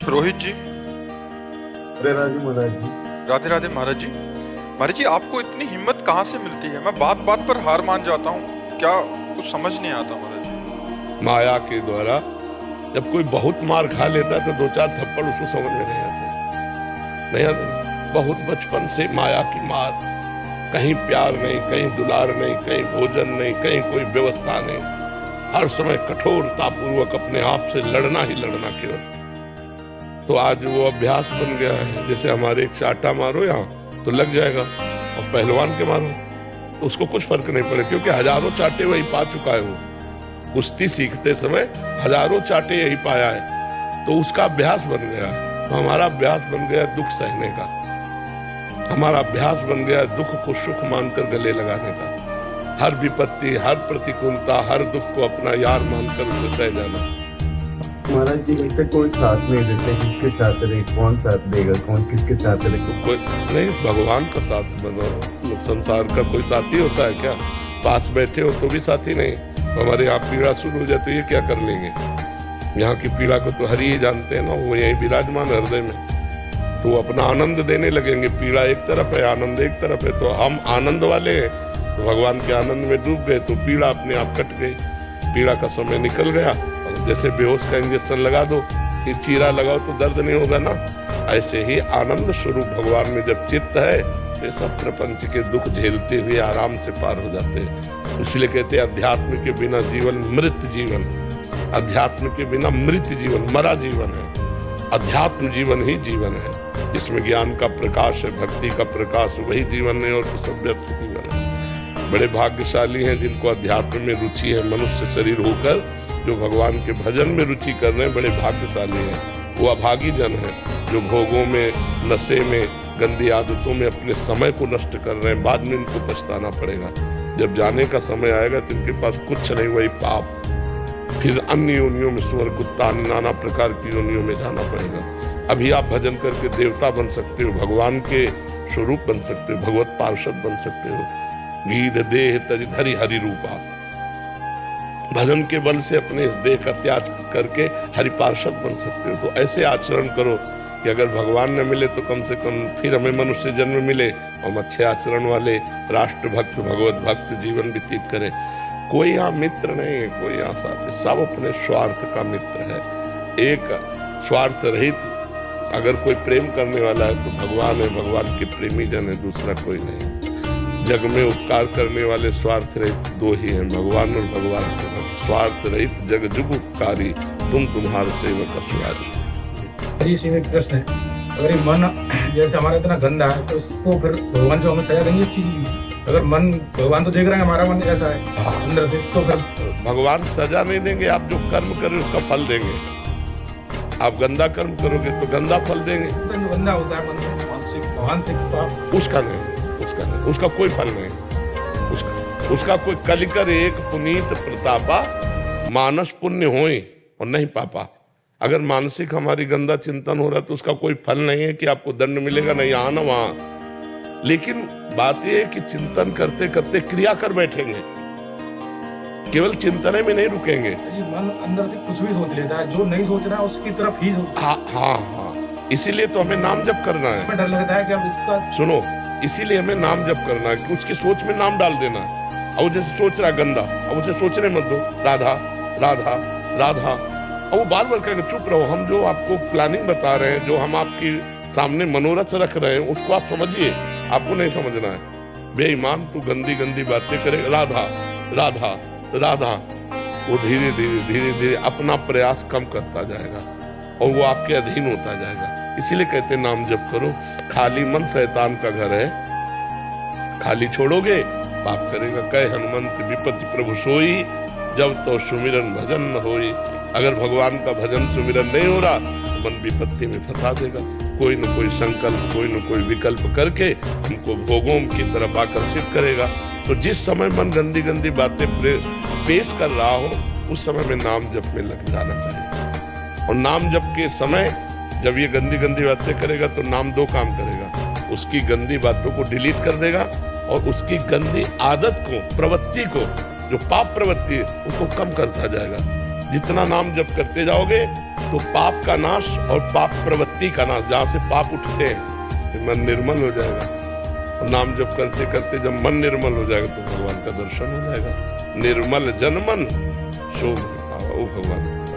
रोहित जी। अरे राजू महाराज जी। राधे राधे महाराज जी। महाराज जी, आपको इतनी हिम्मत कहाँ से मिलती है? मैं बात बात पर हार मान जाता हूँ, क्या कुछ समझ नहीं आता महाराज जी। माया के द्वारा जब कोई बहुत मार खा लेता है तो दो चार थप्पड़ उसको समझ में नहीं आते। बहुत बचपन से माया की मार, कहीं प्यार नहीं, कहीं दुलार नहीं, कहीं भोजन नहीं, कहीं कोई व्यवस्था नहीं, हर समय कठोरता पूर्वक अपने आप से लड़ना ही लड़ना केवल। तो आज वो अभ्यास बन गया है। जैसे हमारे एक चाटा मारो यहाँ तो लग जाएगा, और पहलवान के मारो तो उसको कुछ फर्क नहीं पड़े, क्योंकि हजारों चाटे वही पा चुका है। वो कुश्ती सीखते समय हजारों चाटे यही पाया है, तो उसका अभ्यास बन गया। तो हमारा अभ्यास बन गया दुख सहने का, हमारा अभ्यास बन गया दुख को सुख मानकर गले लगाने का। हर विपत्ति, हर प्रतिकूलता, हर दुख को अपना यार मानकर उसे सह जाना। महाराज जी, इसे कोई साथ नहीं देते, किसके साथ रहे, कौन साथ देगा, कौन किसके साथ रहे? कोई नहीं, भगवान का साथ बनो। संसार का कोई साथी होता है क्या? पास बैठे हो तो भी साथी नहीं। हमारे यहाँ पीड़ा शुरू हो जाती है, क्या कर लेंगे? यहाँ की पीड़ा को तो हरि ही जानते हैं ना, वो यही विराजमान हृदय में, तो अपना आनंद देने लगेंगे। पीड़ा एक तरफ है, आनंद एक तरफ है, तो हम आनंद वाले हैं, तो भगवान के आनंद में डूब गए तो पीड़ा अपने आप कट गई। पीड़ा का समय निकल गया। जैसे बेहोश का इंजेक्शन लगा दो, कि चीरा लगाओ तो दर्द नहीं होगा ना, ऐसे ही आनंद स्वरूप भगवान में जब चित्त है तो सब प्रपंच के दुख झेलते हुए आराम से पार हो जाते हैं। इसलिए कहते हैं अध्यात्म के बिना जीवन मृत जीवन, अध्यात्म के बिना मृत जीवन, मरा जीवन है। अध्यात्म जीवन ही जीवन है, जिसमें ज्ञान का प्रकाश है, भक्ति का प्रकाश, वही जीवन है, और तो सब व्यर्थ जीवन है। बड़े भाग्यशाली हैं जिनको अध्यात्म में रुचि है, मनुष्य शरीर होकर जो भगवान के भजन में रुचि कर रहे हैं, बड़े भाग्यशाली हैं। वो अभागी जन है जो भोगों में, नशे में, गंदी आदतों में अपने समय को नष्ट कर रहे हैं। बाद में इनको पछताना पड़ेगा। जब जाने का समय आएगा तो इनके पास कुछ नहीं, वही पाप, फिर अन्य योनियों में, सुअर, कुत्ता, नाना प्रकार की योनियों में जाना पड़ेगा। अभी आप भजन करके देवता बन सकते हो, भगवान के स्वरूप बन सकते हो, भगवत पार्षद बन सकते हो। गीध देह तज धरि हरि रूपा, भजन के बल से अपने इस देह का त्याग करके हरि पार्षद बन सकते हो। तो ऐसे आचरण करो कि अगर भगवान न मिले तो कम से कम फिर हमें मनुष्य जन्म मिले, हम अच्छे आचरण वाले राष्ट्र भक्त, भगवत भक्त जीवन व्यतीत करें। कोई यहाँ मित्र नहीं है, कोई यहाँ साथी, सब अपने स्वार्थ का मित्र है। एक स्वार्थ रहित अगर कोई प्रेम करने वाला है तो भगवान है, भगवान के प्रेमी जन है, दूसरा कोई नहीं। जग में उपकार करने वाले स्वार्थ रहित दो ही हैं, भगवान और भगवान के भक्त। स्वार्थ रहित जग जुग उपकारी, तुम तुम्हारे सेवक असुरारी। ये एक प्रश्न है, अगर ये मन जैसे हमारा इतना गंदा है तो इसको फिर भगवान जो हमें सजा देंगे इस चीज की? अगर मन, भगवान तो देख रहे हैं हमारा मन ऐसा है अंदर से, तो फिर भगवान सजा नहीं देंगे। आप जो कर्म करें उसका फल देंगे। आप गंदा कर्म करोगे तो गंदा फल देंगे। जो गंदा होता है मन मानसिक, उसका नहीं, उसका कोई फल नहीं। उसका कोई कलिकर एक पुनीत प्रतापा, मानस पुण्य होए और नहीं पापा। अगर मानसिक हमारी गंदा चिंतन हो रहा है तो उसका कोई फल नहीं है कि आपको दंड मिलेगा, नहीं यहाँ ना वहां। लेकिन बात यह है कि चिंतन करते करते क्रिया कर बैठेंगे, केवल चिंतन में नहीं रुकेंगे। मन अंदर से कुछ भी सोच लेता है, जो नहीं सोच रहा है उसकी तरफ ही सोच। हाँ, इसीलिए तो हमें नाम जप करना है। डर लगता है कि अब इसका, सुनो, इसीलिए हमें नाम जप करना है कि उसकी सोच में नाम डाल देना है। अब वो जैसे सोच रहा गंदा, अब उसे सोचने मत दो, राधा राधा राधा, और वो बार बार कहेगा चुप रहो। हम जो आपको प्लानिंग बता रहे हैं, जो हम आपके सामने मनोरथ रख रहे हैं, उसको आप समझिए, आपको नहीं समझना है। बेईमान, तू गंदी गंदी बातें करे, राधा राधा राधा। वो धीरे धीरे धीरे धीरे अपना प्रयास कम करता जाएगा और वो आपके अधीन होता जाएगा। इसीलिए कहते नाम जप करो। खाली मन शैतान का घर है, खाली छोड़ोगे पाप करेगा। कह हनुमंत विपत्ति प्रभु सोई, जब तो सुमिरन भजन न होई। अगर भगवान का भजन सुमिरन नहीं हो रहा तो मन विपत्ति में फंसा देगा। कोई न कोई संकल्प, कोई न कोई विकल्प करके हमको भोगों की तरफ आकर्षित करेगा। तो जिस समय मन गंदी गंदी बातें पेश कर रहा हो, उस समय में नाम जप में लग जाना चाहिए। और नाम जप के समय जब ये गंदी गंदी बातें करेगा तो नाम दो काम करेगा, उसकी गंदी बातों को डिलीट कर देगा और उसकी गंदी आदत को, प्रवृत्ति को, जो पाप प्रवृत्ति है उसको कम करता जाएगा। जितना नाम जप करते जाओगे तो पाप का नाश और पाप प्रवृत्ति का नाश, जहाँ से पाप उठते हैं तो मन निर्मल हो जाएगा। और नाम जप करते करते जब मन निर्मल हो जाएगा तो भगवान का दर्शन हो जाएगा। निर्मल जन मन शोभ ओ भगवान।